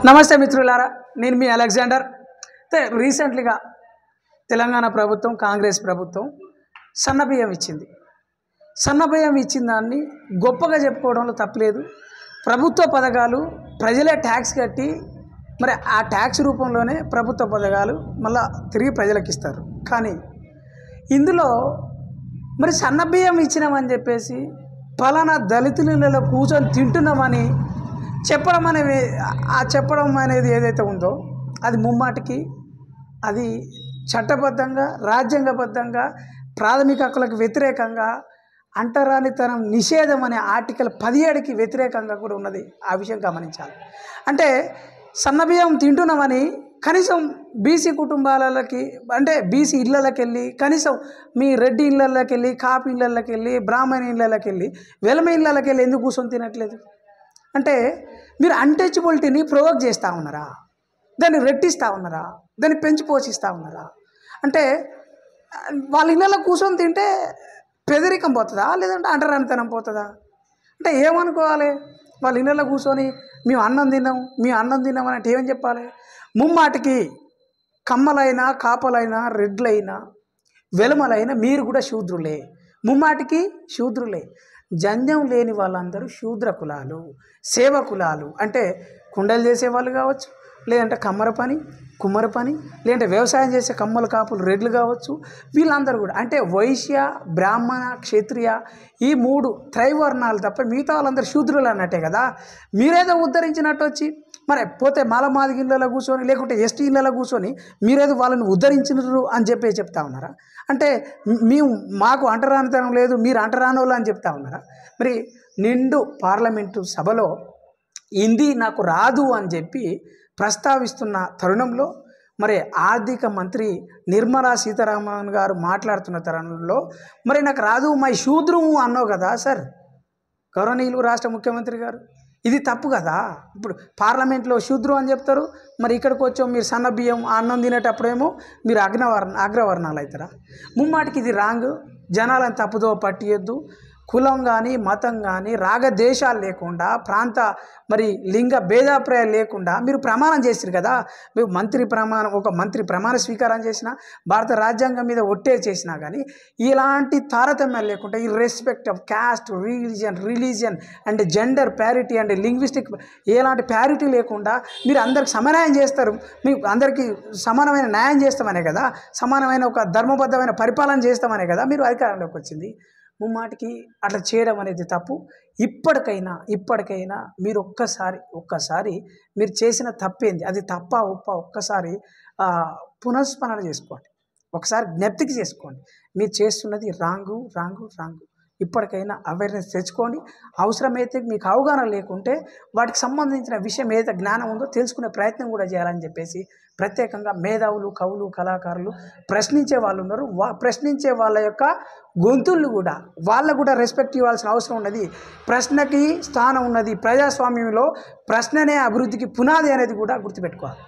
నమస్తే మిత్రులారా, నేను మీ అలెగ్జాండర్. రీసెంట్లీగా తెలంగాణ ప్రభుత్వం, కాంగ్రెస్ ప్రభుత్వం సన్నబియ్యం ఇచ్చింది. సన్నబియ్యం ఇచ్చిన దాన్ని గొప్పగా చెప్పుకోవడంలో తప్పులేదు. ప్రభుత్వ పథకాలు ప్రజలే ట్యాక్స్ కట్టి మరి ఆ ట్యాక్స్ రూపంలోనే ప్రభుత్వ పథకాలు మళ్ళా తిరిగి ప్రజలకు ఇస్తారు. కానీ ఇందులో మరి సన్నబియ్యం ఇచ్చినామని చెప్పేసి పలానా దళితులలో కూర్చొని తింటున్నామని చెప్పడం అనేది ఏదైతే ఉందో అది ముమ్మాటికి అది చట్టబద్ధంగా, రాజ్యాంగబద్ధంగా, ప్రాథమిక హక్కులకు వ్యతిరేకంగా, అంటరానితనం నిషేధం అనే ఆర్టికల్ 17కి వ్యతిరేకంగా కూడా ఉన్నది. ఆ విషయం గమనించాలి. అంటే సన్నబియ్యం తింటున్నామని కనీసం బీసీ కుటుంబాలకి, అంటే బీసీ ఇళ్ళకి వెళ్ళి, కనీసం మీ రెడ్డి ఇళ్ళకి వెళ్ళి, కాపు ఇళ్ళకి వెళ్ళి, బ్రాహ్మణ ఇళ్ళకి వెళ్ళి, వెలమ ఇళ్ళకి వెళ్ళి ఎందుకు కూర్చొని తినట్లేదు? అంటే మీరు అన్టచబిలిటీని ప్రొవోక్ చేస్తూ ఉన్నారా? దాన్ని రెట్టిస్తూ ఉన్నారా? దాన్ని పెంచి పోషిస్తూ ఉన్నారా? అంటే వాళ్ళ ఇళ్ళలో కూర్చొని తింటే పేదరికం పోతుందా, లేదంటే అంటరానితనం పోతుందా? అంటే ఏమనుకోవాలి? వాళ్ళ ఇళ్ళలో కూర్చొని మేము అన్నం తిన్నాం అంటే ఏమని చెప్పాలి? ముమ్మాటికి కమ్మలైనా, కాపలైనా, రెడ్లైనా, వెలమలైనా మీరు కూడా శూద్రులే. ముమ్మాటికి శూద్రులే. జంధ్యం లేని వాళ్ళందరూ శూద్ర కులాలు, సేవ కులాలు. అంటే కుండలు చేసేవాళ్ళు కావచ్చు, లేదంటే కమ్మర పని, కుమ్మర పని, లేదంటే వ్యవసాయం చేసే కమ్మలు, కాపులు, రెడ్లు కావచ్చు. వీళ్ళందరూ కూడా అంటే వైశ్య, బ్రాహ్మణ, క్షత్రియ ఈ 3 త్రైవర్ణాలు తప్ప మిగతా వాళ్ళందరూ శూద్రులు అన్నట్టే కదా. మీరేదో ఉద్ధరించినట్టు వచ్చి మరి పోతే మాలమాదిగ ఇళ్ళలో కూర్చొని, లేకుంటే ఎస్టీ ఇళ్ళలో కూర్చొని మీరేదో వాళ్ళని ఉద్ధరించినారు అని చెప్తా ఉన్నారా? అంటే మాకు అంటరానితనం లేదు, మీరు అంటరానోళ్ళు అని చెప్తా ఉన్నారా? మరి నిండు పార్లమెంటు సభలో హిందీ నాకు రాదు అని చెప్పి ప్రస్తావిస్తున్న తరుణంలో మరి ఆర్థిక మంత్రి నిర్మలా సీతారామన్ గారు మాట్లాడుతున్న తరుణంలో మరి నాకు రాదు మై శూద్రము అన్నావు కదా సార్, గౌరవనీయులు రాష్ట్ర ముఖ్యమంత్రి గారు. ఇది తప్పు కదా. ఇప్పుడు పార్లమెంట్లో శూద్రం అని చెప్తారు, మరి ఇక్కడికి వచ్చాం మీరు సన్న బియ్యం అన్నం తినేటప్పుడేమో మీరు అగ్రవర్ణాలు అవుతారా? ముమ్మాటికి ఇది రాంగ్. జనాలను తప్పుదో పట్టియొద్దు. కులం కానీ, మతం కానీ, రాగద్వేషాలు లేకుండా, ప్రాంత మరి లింగ భేదాభిప్రాయాలు లేకుండా మీరు ప్రమాణం చేస్తారు కదా. మీరు ఒక మంత్రి ప్రమాణ స్వీకారం చేసినా, భారత రాజ్యాంగం మీద ఒట్టే చేసినా కానీ ఇలాంటి తారతమ్యాలు లేకుండా, ఈ respect of caste, religion and gender parity and linguistic ఎలాంటి ప్యారిటీ లేకుండా మీరు అందరికి సమన్యాయం చేస్తారు. మీకు అందరికీ సమానమైన న్యాయం చేస్తామనే కదా, సమానమైన ఒక ధర్మబద్ధమైన పరిపాలన చేస్తామనే కదా మీరు అధికారంలోకి వచ్చింది. ముమ్మాటికి అట్లా చేయడం అనేది తప్పు. ఇప్పటికైనా మీరు ఒక్కసారి మీరు చేసిన తప్పేంది, అది తప్ప ఒక్కసారి పునఃస్మరణ చేసుకోండి. ఒకసారి జ్ఞప్తికి చేసుకోండి. మీరు చేస్తున్నది రాంగు. ఇప్పటికైనా అవేర్నెస్ తెచ్చుకోండి. అవసరమైతే మీకు అవగాహన లేకుంటే వాటికి సంబంధించిన విషయం ఏదైతే జ్ఞానం ఉందో తెలుసుకునే ప్రయత్నం కూడా చేయాలని చెప్పేసి ప్రత్యేకంగా మేధావులు, కవులు, కళాకారులు, ప్రశ్నించే వాళ్ళు ఉన్నారు. ప్రశ్నించే వాళ్ళ యొక్క గొంతుళ్ళు కూడా వాళ్ళకు కూడా రెస్పెక్ట్ ఇవ్వాల్సిన అవసరం ఉన్నది. ప్రశ్నకి స్థానం ఉన్నది. ప్రజాస్వామ్యంలో ప్రశ్ననే అభివృద్ధికి పునాది అనేది కూడా గుర్తుపెట్టుకోవాలి.